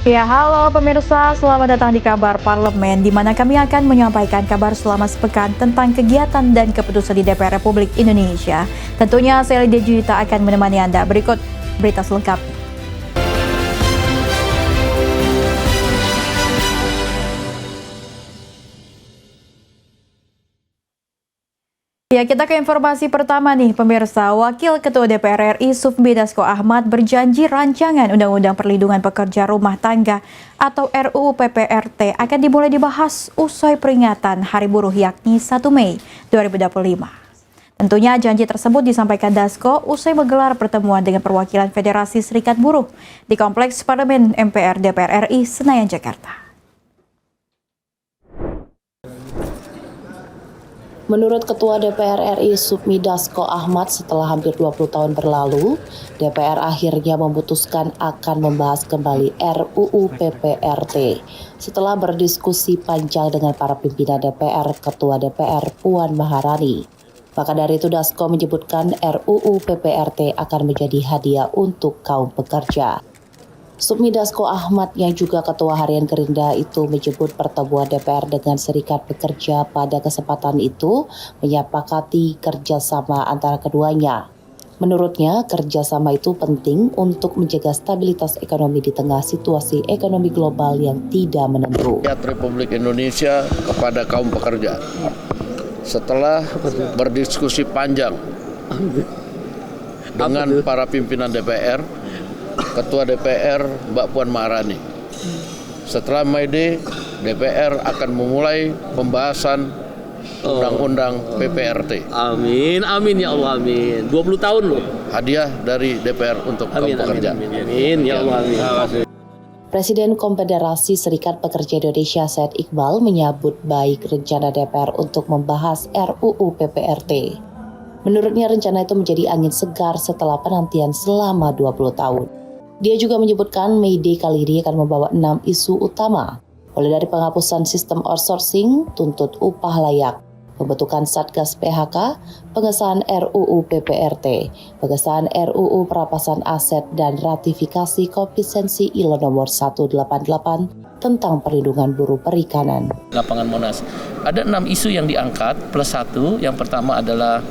Ya, halo pemirsa, selamat datang di Kabar Parlemen, di mana kami akan menyampaikan kabar selama sepekan tentang kegiatan dan keputusan di DPR Republik Indonesia. Tentunya saya Lydia Junita akan menemani Anda. Berikut berita selengkapnya. Ya, kita ke informasi pertama nih, pemirsa. Wakil Ketua DPR RI Sufmi Dasko Ahmad berjanji rancangan Undang-Undang Perlindungan Pekerja Rumah Tangga atau RUU PPRT akan dimulai dibahas usai peringatan Hari Buruh yakni 1 Mei 2025. Tentunya janji tersebut disampaikan Dasko usai menggelar pertemuan dengan perwakilan Federasi Serikat Buruh di Kompleks Parlemen MPR DPR RI Senayan, Jakarta. Menurut Ketua DPR RI Sufmi Dasko Ahmad, setelah hampir 20 tahun berlalu, DPR akhirnya memutuskan akan membahas kembali RUU PPRT. Setelah berdiskusi panjang dengan para pimpinan DPR, Ketua DPR Puan Maharani. Maka dari itu Dasko menyebutkan RUU PPRT akan menjadi hadiah untuk kaum pekerja. Sufmi Dasko Ahmad yang juga Ketua Harian Gerindra itu menyebut pertemuan DPR dengan Serikat Pekerja pada kesempatan itu menyepakati kerjasama antara keduanya. Menurutnya, kerjasama itu penting untuk menjaga stabilitas ekonomi di tengah situasi ekonomi global yang tidak menentu. Republik Indonesia kepada kaum pekerja. Setelah berdiskusi panjang dengan para pimpinan DPR, Ketua DPR Mbak Puan Maharani. Setelah May Day, DPR akan memulai pembahasan Undang-Undang PPRT. Amin, amin ya Allah, amin. 20 tahun loh. Hadiah dari DPR untuk kaum pekerja. Amin, ya Allah, amin. Presiden Konfederasi Serikat Pekerja Indonesia Said Iqbal menyambut baik rencana DPR untuk membahas RUU PPRT. Menurutnya rencana itu menjadi angin segar setelah penantian selama 20 tahun. Dia juga menyebutkan May Day kali ini akan membawa 6 isu utama, mulai dari penghapusan sistem outsourcing, tuntut upah layak, pembentukan Satgas PHK, pengesahan RUU PPRT, pengesahan RUU perampasan aset, dan ratifikasi Konvensi ILO nomor 188 tentang perlindungan buruh perikanan. Lapangan Monas. Ada 6 isu yang diangkat plus 1. Yang pertama adalah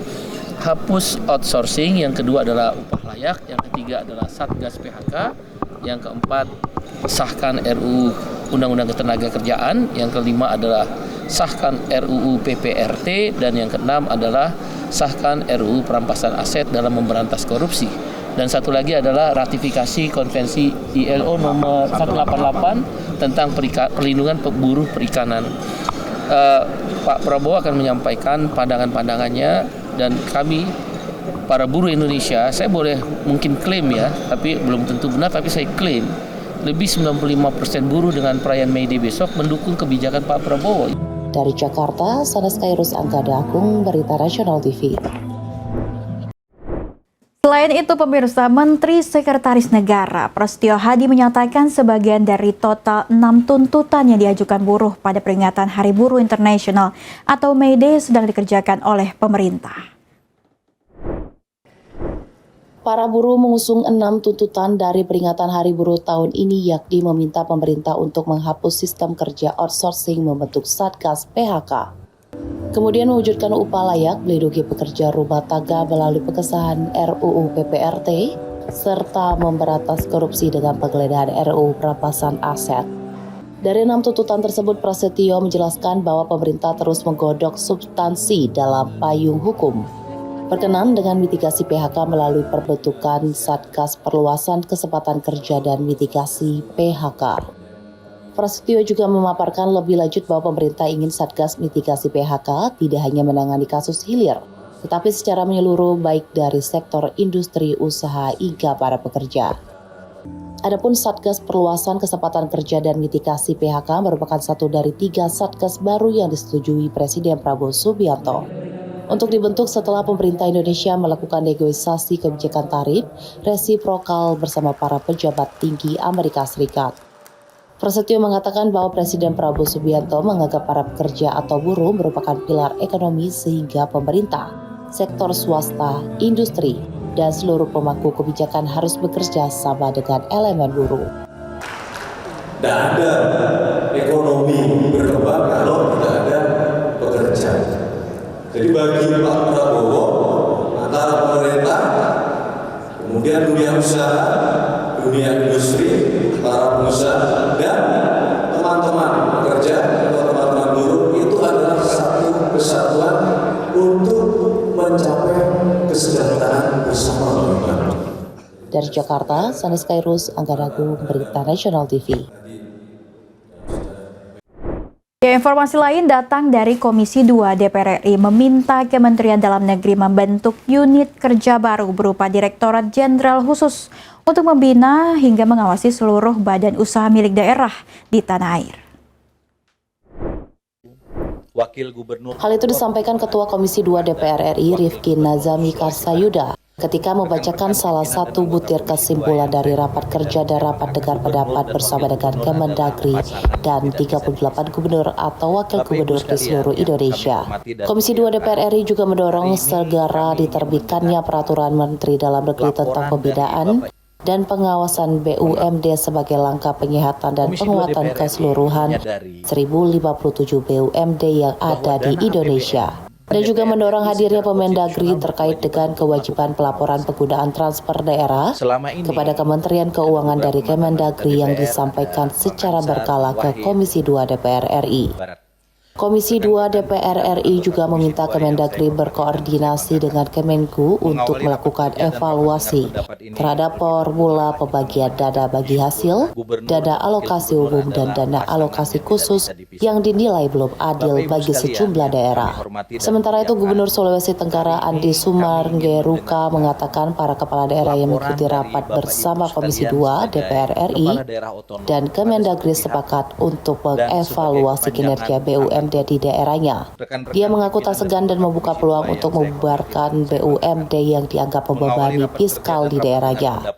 hapus outsourcing, yang kedua adalah upah layak, yang ketiga adalah Satgas PHK, yang keempat sahkan RUU Undang-Undang Ketenagakerjaan, yang kelima adalah sahkan RUU PPRT, dan yang keenam adalah sahkan RUU perampasan aset dalam memberantas korupsi. Dan satu lagi adalah ratifikasi Konvensi ILO nomor 188 tentang perlindungan buruh perikanan. Pak Prabowo akan menyampaikan pandangan-pandangannya, dan kami para buruh Indonesia, saya boleh mungkin klaim ya, tapi belum tentu benar, tapi saya klaim lebih 95% buruh dengan perayaan May Day besok mendukung kebijakan Pak Prabowo. Dari Jakarta, Sanas Kairus Angkada Agung, Berita Nasional TV. Selain itu, pemirsa, Menteri Sekretaris Negara Prasetyo Hadi menyatakan sebagian dari total 6 tuntutan yang diajukan buruh pada peringatan Hari Buruh Internasional atau May Day sedang dikerjakan oleh pemerintah. Para buruh mengusung 6 tuntutan dari peringatan Hari Buruh tahun ini, yakni meminta pemerintah untuk menghapus sistem kerja outsourcing, membentuk Satgas PHK. Kemudian mewujudkan upah layak melindungi pekerja rumah tangga melalui pengesahan RUU PPRT, serta memberantas korupsi dengan penggeledahan RUU perampasan aset. Dari 6 tuntutan tersebut, Prasetyo menjelaskan bahwa pemerintah terus menggodok substansi dalam payung hukum. Berkenan dengan mitigasi PHK melalui pembentukan Satgas Perluasan Kesempatan Kerja dan Mitigasi PHK. Prasetyo juga memaparkan lebih lanjut bahwa pemerintah ingin Satgas Mitigasi PHK tidak hanya menangani kasus hilir, tetapi secara menyeluruh baik dari sektor industri, usaha, hingga para pekerja. Adapun Satgas Perluasan Kesempatan Kerja dan Mitigasi PHK merupakan satu dari 3 Satgas baru yang disetujui Presiden Prabowo Subianto. Untuk dibentuk setelah pemerintah Indonesia melakukan negosiasi kebijakan tarif resiprokal bersama para pejabat tinggi Amerika Serikat. Prasetyo mengatakan bahwa Presiden Prabowo Subianto menganggap para pekerja atau buruh merupakan pilar ekonomi sehingga pemerintah, sektor swasta, industri, dan seluruh pemangku kebijakan harus bekerja sama dengan elemen buruh. Tidak ada ekonomi berkembang kalau tidak ada pekerja. Jadi bagi Pak Prabowo, antara pemerintah, kemudian dunia usaha, dunia industri, para pengusaha, dan teman-teman pekerja atau teman-teman buruh itu adalah satu kesatuan untuk mencapai kesejahteraan bersama. Dari Jakarta, Sanes Kairus, Anggara Agung, Berita Nasional TV. Ya, informasi lain datang dari Komisi 2 DPR RI meminta Kementerian Dalam Negeri membentuk unit kerja baru berupa Direktorat Jenderal Khusus untuk membina hingga mengawasi seluruh badan usaha milik daerah di tanah air. Wakil Gubernur. Hal itu disampaikan Ketua Komisi 2 DPR RI Rifki Nazami Karsayuda ketika membacakan salah satu butir kesimpulan dari rapat kerja dan rapat dengar pendapat bersama dengan Kemendagri dan 38 gubernur atau wakil gubernur di seluruh Indonesia. Komisi 2 DPR RI juga mendorong segera diterbitkannya peraturan Menteri Dalam Negeri tentang pembinaan dan pengawasan BUMD sebagai langkah penyehatan dan penguatan keseluruhan 1057 BUMD yang ada di Indonesia. Dan juga mendorong hadirnya Kemendagri terkait dengan kewajiban pelaporan penggunaan transfer daerah kepada Kementerian Keuangan dari Kemendagri yang disampaikan secara berkala ke Komisi 2 DPR RI. Komisi 2 DPR RI juga meminta Kemendagri berkoordinasi dengan Kemenku untuk melakukan evaluasi terhadap formula pembagian dana bagi hasil, dana alokasi umum, dan dana alokasi khusus yang dinilai belum adil bagi sejumlah daerah. Sementara itu, Gubernur Sulawesi Tenggara Andi Sumarngeruka mengatakan para kepala daerah yang mengikuti rapat bersama Komisi 2 DPR RI dan Kemendagri sepakat untuk mengevaluasi kinerja BUMD di daerahnya. Dia mengaku tak segan dan membuka peluang untuk membubarkan BUMD yang dianggap membebani fiskal di daerahnya,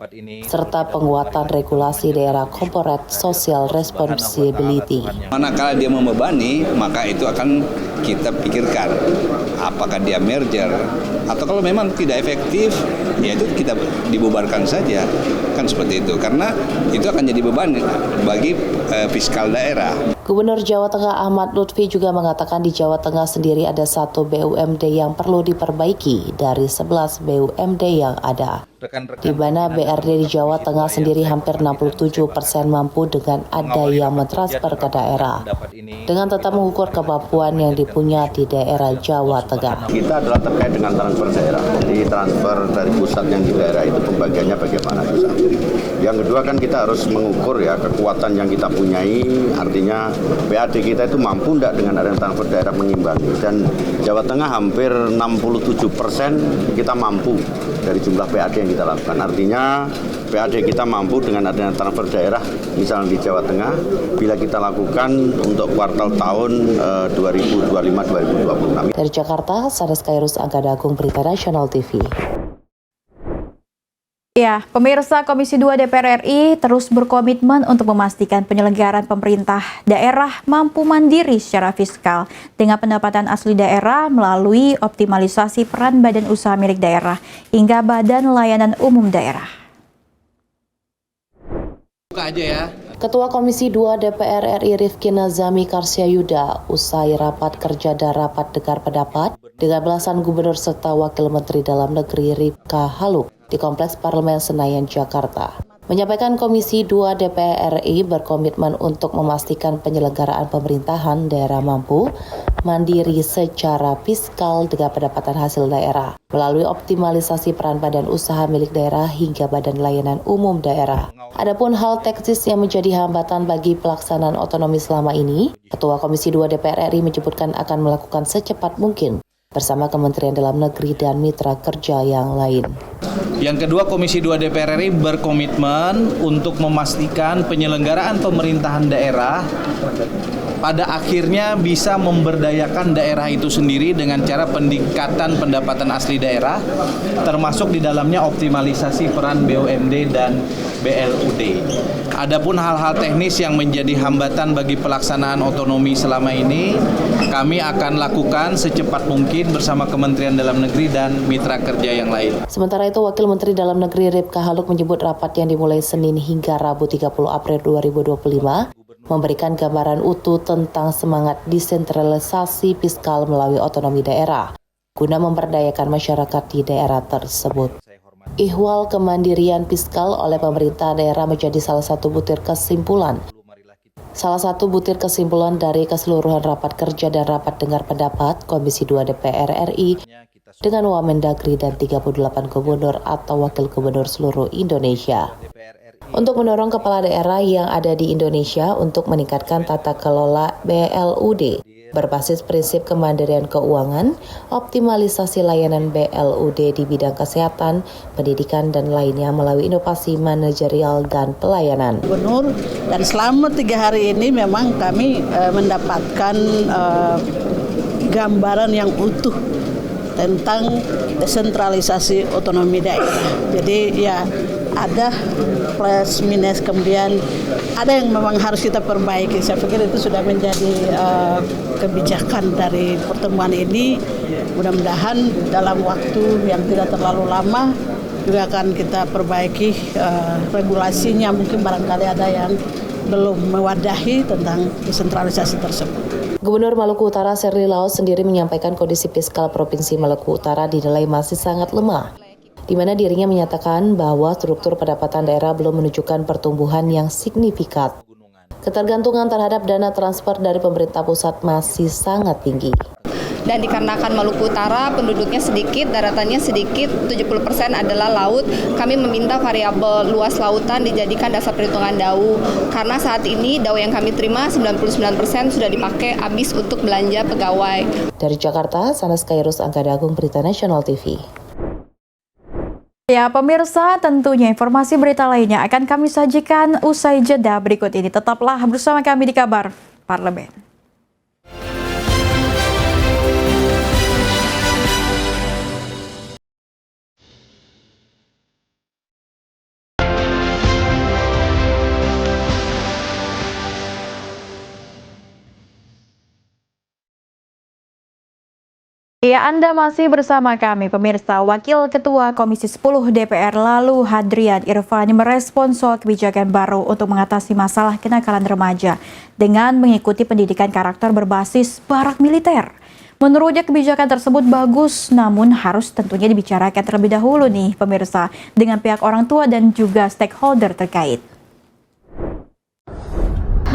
serta penguatan regulasi daerah corporate social responsibility. Manakala dia membebani, maka itu akan kita pikirkan apakah dia merger atau kalau memang tidak efektif, ya itu kita dibubarkan saja, kan seperti itu, karena itu akan jadi beban bagi fiskal daerah. Gubernur Jawa Tengah Ahmad Lutfi juga mengatakan di Jawa Tengah sendiri ada satu BUMD yang perlu diperbaiki dari 11 BUMD yang ada, di mana BRD di Jawa Tengah sendiri hampir 67% mampu dengan ada yang mentransfer ke daerah, dengan tetap mengukur kemampuan yang dipunya di daerah Jawa Tengah. Kita adalah terkait dengan transfer daerah, jadi transfer dari pusat yang di daerah itu pembagiannya bagaimana itu satu. Yang kedua kan kita harus mengukur ya kekuatan yang kita punyai, artinya PAD kita itu mampu enggak dengan adanya transfer daerah mengimbangi, dan Jawa Tengah hampir 67% kita mampu dari jumlah PAD yang kita lakukan. Artinya PAD kita mampu dengan adanya transfer daerah misalnya di Jawa Tengah bila kita lakukan untuk kuartal tahun 2025-2026. Dari Jakarta, Sanes Kairus, Anggara Agung, Berita Nasional TV. Ya, pemirsa, Komisi 2 DPR RI terus berkomitmen untuk memastikan penyelenggaraan pemerintah daerah mampu mandiri secara fiskal dengan pendapatan asli daerah melalui optimalisasi peran badan usaha milik daerah hingga badan layanan umum daerah. Buka aja ya. Ketua Komisi 2 DPR RI Rifki Nazami Karsayuda usai rapat kerja dan rapat dengar pendapat dengan belasan gubernur serta wakil menteri dalam negeri Ripka Haluk di Kompleks Parlemen Senayan, Jakarta, menyampaikan Komisi 2 DPR RI berkomitmen untuk memastikan penyelenggaraan pemerintahan daerah mampu mandiri secara fiskal dengan pendapatan hasil daerah melalui optimalisasi peran badan usaha milik daerah hingga badan layanan umum daerah. Adapun hal teknis yang menjadi hambatan bagi pelaksanaan otonomi selama ini, Ketua Komisi 2 DPR RI menyebutkan akan melakukan secepat mungkin bersama Kementerian Dalam Negeri dan mitra kerja yang lain. Yang kedua, Komisi 2 DPR RI berkomitmen untuk memastikan penyelenggaraan pemerintahan daerah pada akhirnya bisa memberdayakan daerah itu sendiri dengan cara peningkatan pendapatan asli daerah, termasuk di dalamnya optimalisasi peran BUMD dan BLUD. Adapun hal-hal teknis yang menjadi hambatan bagi pelaksanaan otonomi selama ini, kami akan lakukan secepat mungkin bersama Kementerian Dalam Negeri dan mitra kerja yang lain. Sementara itu, Wakil Menteri Dalam Negeri Ripka Haluk menyebut rapat yang dimulai Senin hingga Rabu 30 April 2025 memberikan gambaran utuh tentang semangat desentralisasi fiskal melalui otonomi daerah guna memberdayakan masyarakat di daerah tersebut. Ihwal kemandirian fiskal oleh pemerintah daerah menjadi salah satu butir kesimpulan dari keseluruhan rapat kerja dan rapat dengar pendapat Komisi 2 DPR RI dengan Wamendagri dan 38 gubernur atau wakil gubernur seluruh Indonesia. Untuk mendorong kepala daerah yang ada di Indonesia untuk meningkatkan tata kelola BLUD berbasis prinsip kemandirian keuangan, optimalisasi layanan BLUD di bidang kesehatan, pendidikan, dan lainnya melalui inovasi manajerial dan pelayanan. Gubernur, dan selama 3 hari ini memang kami mendapatkan gambaran yang utuh tentang desentralisasi otonomi daerah. Jadi ya ada plus minus, kemudian ada yang memang harus kita perbaiki. Saya pikir itu sudah menjadi kebijakan dari pertemuan ini. Mudah-mudahan dalam waktu yang tidak terlalu lama juga akan kita perbaiki regulasinya. Mungkin barangkali ada yang belum mewadahi tentang desentralisasi tersebut. Gubernur Maluku Utara Sherly Laos sendiri menyampaikan kondisi fiskal Provinsi Maluku Utara dinilai masih sangat lemah, di mana dirinya menyatakan bahwa struktur pendapatan daerah belum menunjukkan pertumbuhan yang signifikan. Ketergantungan terhadap dana transfer dari pemerintah pusat masih sangat tinggi. Dan dikarenakan Maluku Utara penduduknya sedikit, daratannya sedikit, 70% adalah laut, kami meminta variabel luas lautan dijadikan dasar perhitungan DAU. Karena saat ini DAU yang kami terima 99% sudah dipakai habis untuk belanja pegawai. Dari Jakarta, Sanas Kairus, Angkada Agung, Berita Nasional TV. Ya, pemirsa, tentunya informasi berita lainnya akan kami sajikan usai jeda berikut ini. Tetaplah bersama kami di Kabar Parlemen. Ya, Anda masih bersama kami, pemirsa. Wakil Ketua Komisi 10 DPR lalu Hadrian Irfani merespon soal kebijakan baru untuk mengatasi masalah kenakalan remaja dengan mengikuti pendidikan karakter berbasis barak militer. Menurutnya kebijakan tersebut bagus, namun harus tentunya dibicarakan terlebih dahulu nih, pemirsa, dengan pihak orang tua dan juga stakeholder terkait.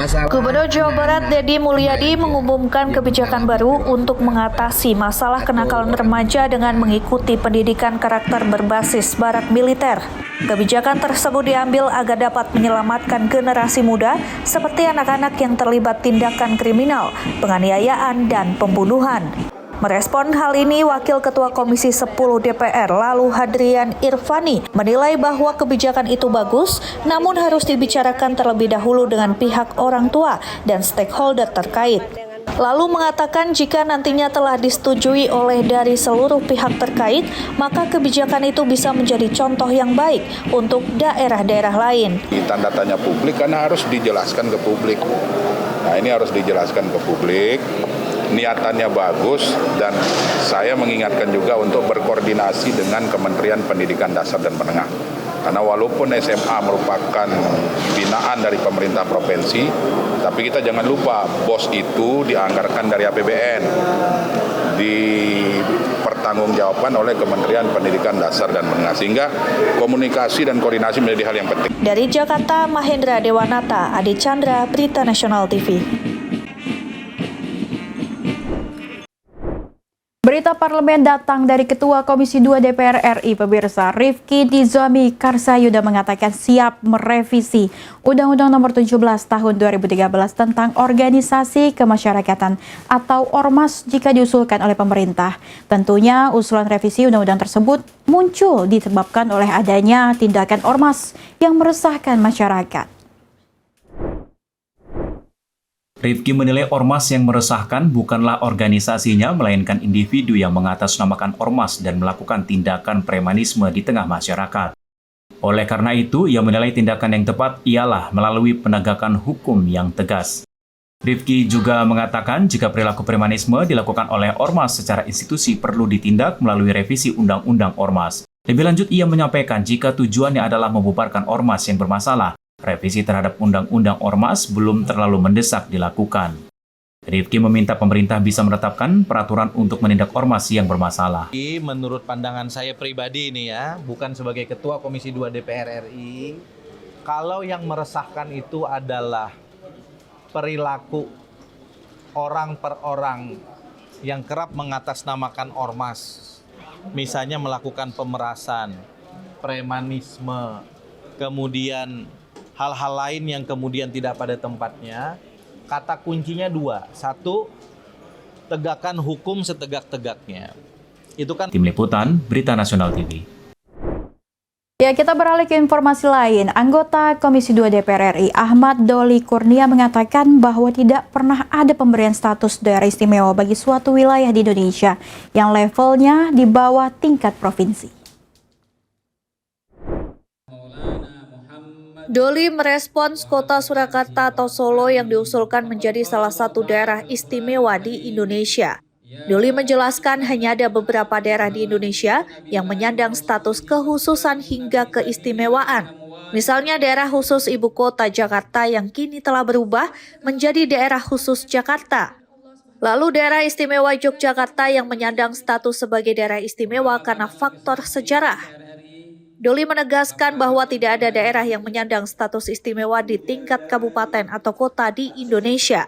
Gubernur Jawa Barat Deddy Mulyadi mengumumkan kebijakan baru untuk mengatasi masalah kenakalan remaja dengan mengikuti pendidikan karakter berbasis barak militer. Kebijakan tersebut diambil agar dapat menyelamatkan generasi muda seperti anak-anak yang terlibat tindakan kriminal, penganiayaan, dan pembunuhan. Merespon hal ini, Wakil Ketua Komisi 10 DPR lalu Hadrian Irfani menilai bahwa kebijakan itu bagus, namun harus dibicarakan terlebih dahulu dengan pihak orang tua dan stakeholder terkait. Lalu mengatakan jika nantinya telah disetujui oleh dari seluruh pihak terkait, maka kebijakan itu bisa menjadi contoh yang baik untuk daerah-daerah lain. Tanda tanya publik karena harus dijelaskan ke publik. Nah, ini harus dijelaskan ke publik. Niatannya bagus dan saya mengingatkan juga untuk berkoordinasi dengan Kementerian Pendidikan Dasar dan Menengah. Karena walaupun SMA merupakan binaan dari pemerintah provinsi, tapi kita jangan lupa BOS itu dianggarkan dari APBN, dipertanggungjawabkan oleh Kementerian Pendidikan Dasar dan Menengah, sehingga komunikasi dan koordinasi menjadi hal yang penting. Dari Jakarta, Mahendra Dewanata, Adi Chandra, Berita Nasional TV. Berita Parlemen datang dari Ketua Komisi 2 DPR RI, pemirsa. Rifki Nizami Karsayuda mengatakan siap merevisi Undang-Undang Nomor 17 Tahun 2013 tentang Organisasi Kemasyarakatan atau Ormas jika diusulkan oleh pemerintah. Tentunya usulan revisi undang-undang tersebut muncul disebabkan oleh adanya tindakan ormas yang meresahkan masyarakat. Rifki menilai ormas yang meresahkan bukanlah organisasinya, melainkan individu yang mengatasnamakan ormas dan melakukan tindakan premanisme di tengah masyarakat. Oleh karena itu, ia menilai tindakan yang tepat ialah melalui penegakan hukum yang tegas. Rifki juga mengatakan jika perilaku premanisme dilakukan oleh ormas secara institusi perlu ditindak melalui revisi Undang-Undang Ormas. Lebih lanjut, ia menyampaikan jika tujuannya adalah membubarkan ormas yang bermasalah, revisi terhadap Undang-Undang Ormas belum terlalu mendesak dilakukan. Rifki meminta pemerintah bisa menetapkan peraturan untuk menindak ormas yang bermasalah. Menurut pandangan saya pribadi ini ya, bukan sebagai Ketua Komisi 2 DPR RI, kalau yang meresahkan itu adalah perilaku orang per orang yang kerap mengatasnamakan ormas. Misalnya melakukan pemerasan, premanisme, kemudian hal-hal lain yang kemudian tidak pada tempatnya. Kata kuncinya dua. Satu, tegakkan hukum setegak-tegaknya. Itu kan Tim Liputan, Berita Nasional TV. Ya, kita beralih ke informasi lain. Anggota Komisi 2 DPR RI Ahmad Doli Kurnia mengatakan bahwa tidak pernah ada pemberian status daerah istimewa bagi suatu wilayah di Indonesia yang levelnya di bawah tingkat provinsi. Doli merespons kota Surakarta atau Solo yang diusulkan menjadi salah satu daerah istimewa di Indonesia. Doli menjelaskan hanya ada beberapa daerah di Indonesia yang menyandang status kekhususan hingga keistimewaan. Misalnya daerah khusus ibu kota Jakarta yang kini telah berubah menjadi daerah khusus Jakarta. Lalu daerah istimewa Yogyakarta yang menyandang status sebagai daerah istimewa karena faktor sejarah. Doli menegaskan bahwa tidak ada daerah yang menyandang status istimewa di tingkat kabupaten atau kota di Indonesia.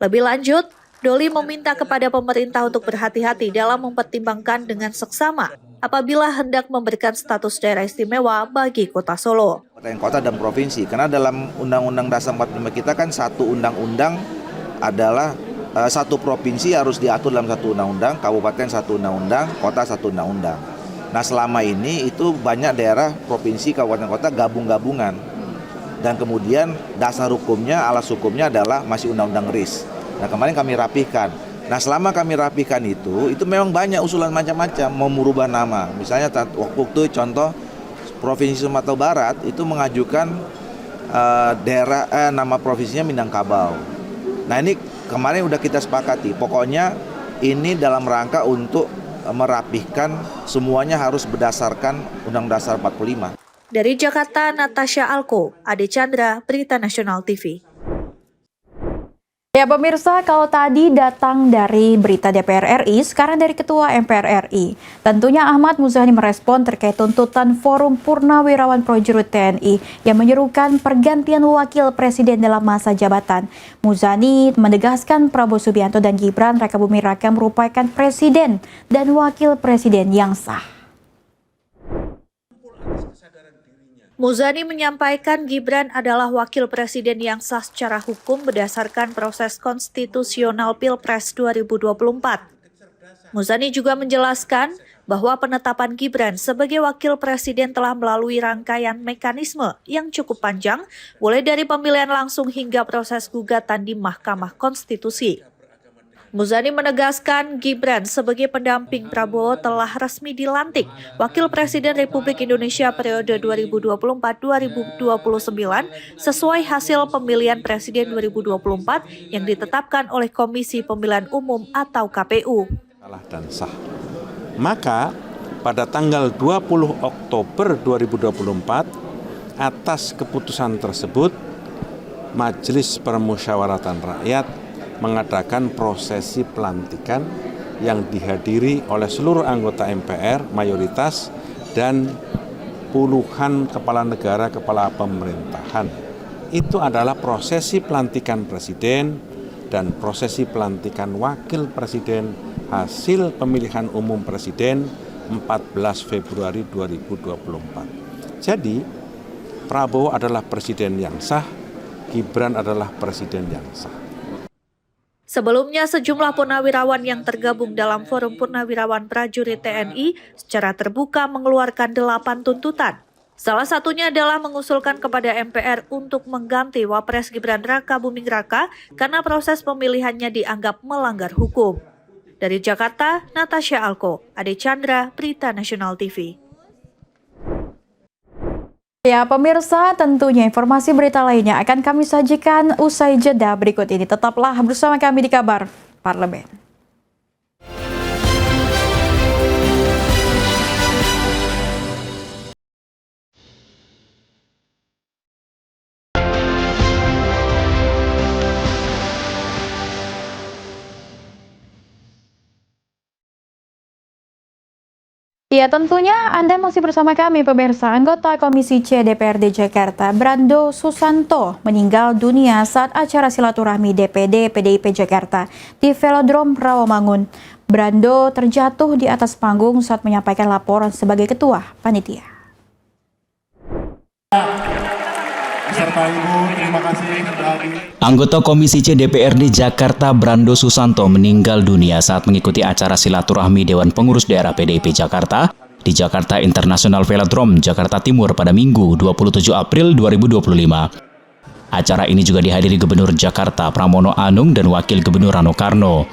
Lebih lanjut, Doli meminta kepada pemerintah untuk berhati-hati dalam mempertimbangkan dengan seksama apabila hendak memberikan status daerah istimewa bagi Kota Solo. Kota dan provinsi, karena dalam Undang-Undang Dasar 45 kita kan satu undang-undang adalah satu provinsi harus diatur dalam satu undang-undang, kabupaten satu undang-undang, kota satu undang-undang. Nah selama ini itu banyak daerah, provinsi, kabupaten, kota gabung-gabungan. Dan kemudian dasar hukumnya, alas hukumnya adalah masih Undang-Undang RIS. Nah kemarin kami rapihkan. Nah selama kami rapihkan itu memang banyak usulan macam-macam mau merubah nama. Misalnya waktu itu contoh Provinsi Sumatera Barat itu mengajukan nama provinsinya Minangkabau. Nah ini kemarin udah kita sepakati. Pokoknya ini dalam rangka untuk merapihkan semuanya harus berdasarkan Undang-Undang Dasar 45. Dari Jakarta, Natasha Alko, Ade Chandra, Berita Nasional TV. Ya pemirsa, kalau tadi datang dari Berita DPR RI, sekarang dari Ketua MPR RI. Tentunya Ahmad Muzani merespon terkait tuntutan Forum Purnawirawan Prajurit TNI yang menyerukan pergantian wakil presiden dalam masa jabatan. Muzani menegaskan Prabowo Subianto dan Gibran Rakabuming Raka merupakan presiden dan wakil presiden yang sah. Muzani menyampaikan Gibran adalah wakil presiden yang sah secara hukum berdasarkan proses konstitusional Pilpres 2024. Muzani juga menjelaskan bahwa penetapan Gibran sebagai wakil presiden telah melalui rangkaian mekanisme yang cukup panjang, mulai dari pemilihan langsung hingga proses gugatan di Mahkamah Konstitusi. Muzani menegaskan Gibran sebagai pendamping Prabowo telah resmi dilantik Wakil Presiden Republik Indonesia periode 2024-2029 sesuai hasil pemilihan Presiden 2024 yang ditetapkan oleh Komisi Pemilihan Umum atau KPU. Dan sah. Maka pada tanggal 20 Oktober 2024 atas keputusan tersebut Majelis Permusyawaratan Rakyat mengadakan prosesi pelantikan yang dihadiri oleh seluruh anggota MPR mayoritas dan puluhan kepala negara, kepala pemerintahan. Itu adalah prosesi pelantikan presiden dan prosesi pelantikan wakil presiden hasil pemilihan umum presiden 14 Februari 2024. Jadi Prabowo adalah presiden yang sah, Gibran adalah presiden yang sah. Sebelumnya, sejumlah purnawirawan yang tergabung dalam Forum Purnawirawan Prajurit TNI secara terbuka mengeluarkan 8 tuntutan. Salah satunya adalah mengusulkan kepada MPR untuk mengganti Wapres Gibran Rakabuming Raka karena proses pemilihannya dianggap melanggar hukum. Dari Jakarta, Natasha Alko, Ade Chandra, Berita Nasional TV. Ya pemirsa, tentunya informasi berita lainnya akan kami sajikan usai jeda berikut ini. Tetaplah bersama kami di Kabar Parlemen. Ya, tentunya Anda masih bersama kami, pemirsa. Anggota Komisi C DPRD Jakarta, Brando Susanto, meninggal dunia saat acara silaturahmi DPD PDIP Jakarta di Velodrome Rawamangun. Brando terjatuh di atas panggung saat menyampaikan laporan sebagai ketua panitia. Anggota Komisi C DPRD Jakarta Brando Susanto meninggal dunia saat mengikuti acara silaturahmi Dewan Pengurus Daerah PDIP Jakarta di Jakarta International Velodrome, Jakarta Timur pada Minggu 27 April 2025. Acara ini juga dihadiri Gubernur Jakarta Pramono Anung dan Wakil Gubernur Rano Karno.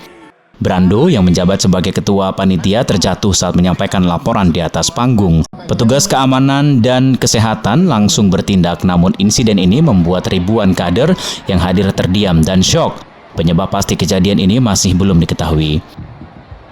Brando yang menjabat sebagai ketua panitia terjatuh saat menyampaikan laporan di atas panggung. Petugas keamanan dan kesehatan langsung bertindak, namun insiden ini membuat ribuan kader yang hadir terdiam dan syok. Penyebab pasti kejadian ini masih belum diketahui.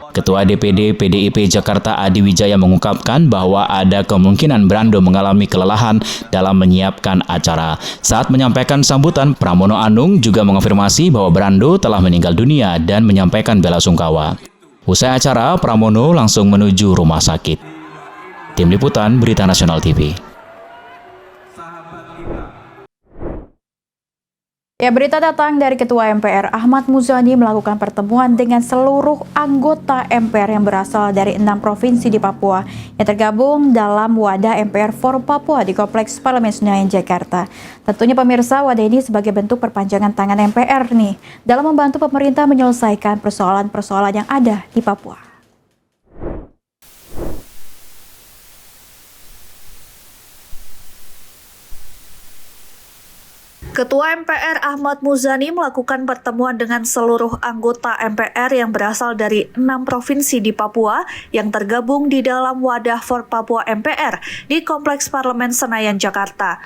Ketua DPD PDIP Jakarta Adi Wijaya mengungkapkan bahwa ada kemungkinan Brando mengalami kelelahan dalam menyiapkan acara. Saat menyampaikan sambutan, Pramono Anung juga mengonfirmasi bahwa Brando telah meninggal dunia dan menyampaikan bela sungkawa. Usai acara, Pramono langsung menuju rumah sakit. Tim Liputan Berita Nasional TV. Ya, berita datang dari Ketua MPR Ahmad Muzani melakukan pertemuan dengan seluruh anggota MPR yang berasal dari 6 provinsi di Papua yang tergabung dalam wadah MPR for Papua di Kompleks Parlemen Senayan, Jakarta. Tentunya pemirsa, wadah ini sebagai bentuk perpanjangan tangan MPR nih dalam membantu pemerintah menyelesaikan persoalan-persoalan yang ada di Papua. Ketua MPR Ahmad Muzani melakukan pertemuan dengan seluruh anggota MPR yang berasal dari 6 provinsi di Papua yang tergabung di dalam wadah for Papua MPR di Kompleks Parlemen Senayan, Jakarta.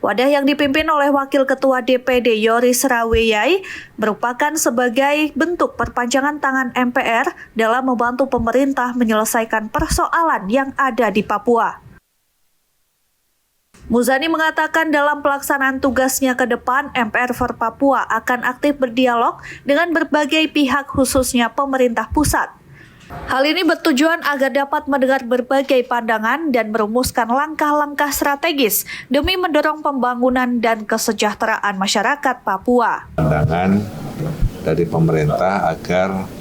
Wadah yang dipimpin oleh Wakil Ketua DPD Yoris Raweyai merupakan sebagai bentuk perpanjangan tangan MPR dalam membantu pemerintah menyelesaikan persoalan yang ada di Papua. Muzani mengatakan dalam pelaksanaan tugasnya ke depan, MPR for Papua akan aktif berdialog dengan berbagai pihak khususnya pemerintah pusat. Hal ini bertujuan agar dapat mendengar berbagai pandangan dan merumuskan langkah-langkah strategis demi mendorong pembangunan dan kesejahteraan masyarakat Papua. Pandangan dari pemerintah agar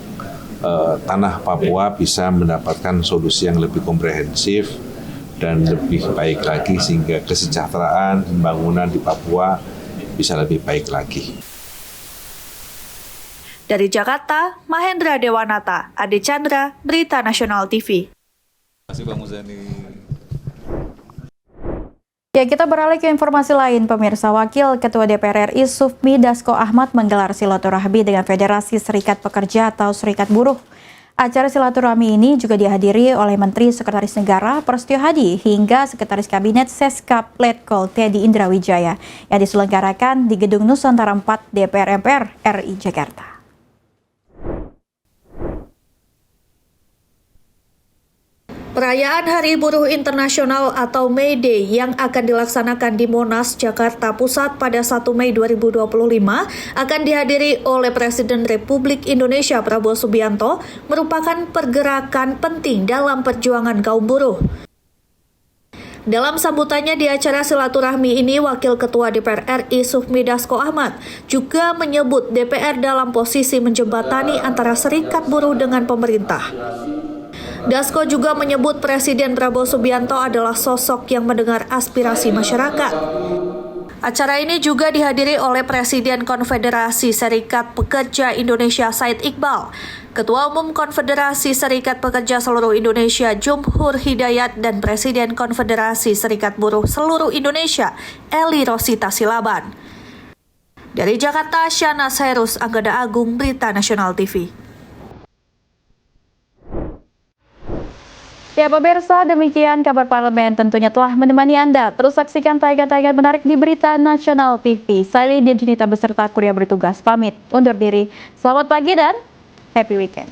tanah Papua bisa mendapatkan solusi yang lebih komprehensif dan lebih baik lagi sehingga kesejahteraan pembangunan di Papua bisa lebih baik lagi. Dari Jakarta, Mahendra Dewanata, Ade Chandra, Berita Nasional TV. Terima kasih Bang Muzani. Ya, kita beralih ke informasi lain, pemirsa. Wakil Ketua DPR RI Sufmi Dasko Ahmad menggelar silaturahmi dengan Federasi Serikat Pekerja atau Serikat Buruh. Acara silaturahmi ini juga dihadiri oleh Menteri Sekretaris Negara Prasetyo Hadi hingga Sekretaris Kabinet Seskap Letkol Teddy Indrawijaya yang diselenggarakan di Gedung Nusantara 4 DPR MPR RI Jakarta. Perayaan Hari Buruh Internasional atau May Day yang akan dilaksanakan di Monas, Jakarta Pusat pada 1 Mei 2025 akan dihadiri oleh Presiden Republik Indonesia Prabowo Subianto merupakan pergerakan penting dalam perjuangan kaum buruh. Dalam sambutannya di acara silaturahmi ini, Wakil Ketua DPR RI Sufmi Dasko Ahmad juga menyebut DPR dalam posisi menjembatani antara serikat buruh dengan pemerintah. Dasko juga menyebut Presiden Prabowo Subianto adalah sosok yang mendengar aspirasi masyarakat. Acara ini juga dihadiri oleh Presiden Konfederasi Serikat Pekerja Indonesia Said Iqbal, Ketua Umum Konfederasi Serikat Pekerja Seluruh Indonesia Jumhur Hidayat, dan Presiden Konfederasi Serikat Buruh Seluruh Indonesia Eli Rosita Silaban. Dari Jakarta, Syahnas Herus, Anggada Agung, Berita Nasional TV. Ya pemirsa, demikian kabar parlemen tentunya telah menemani Anda. Terus saksikan tayangan-tayangan menarik di Berita Nasional TV. Saya Lydia Junita beserta kuria bertugas pamit undur diri. Selamat pagi dan happy weekend.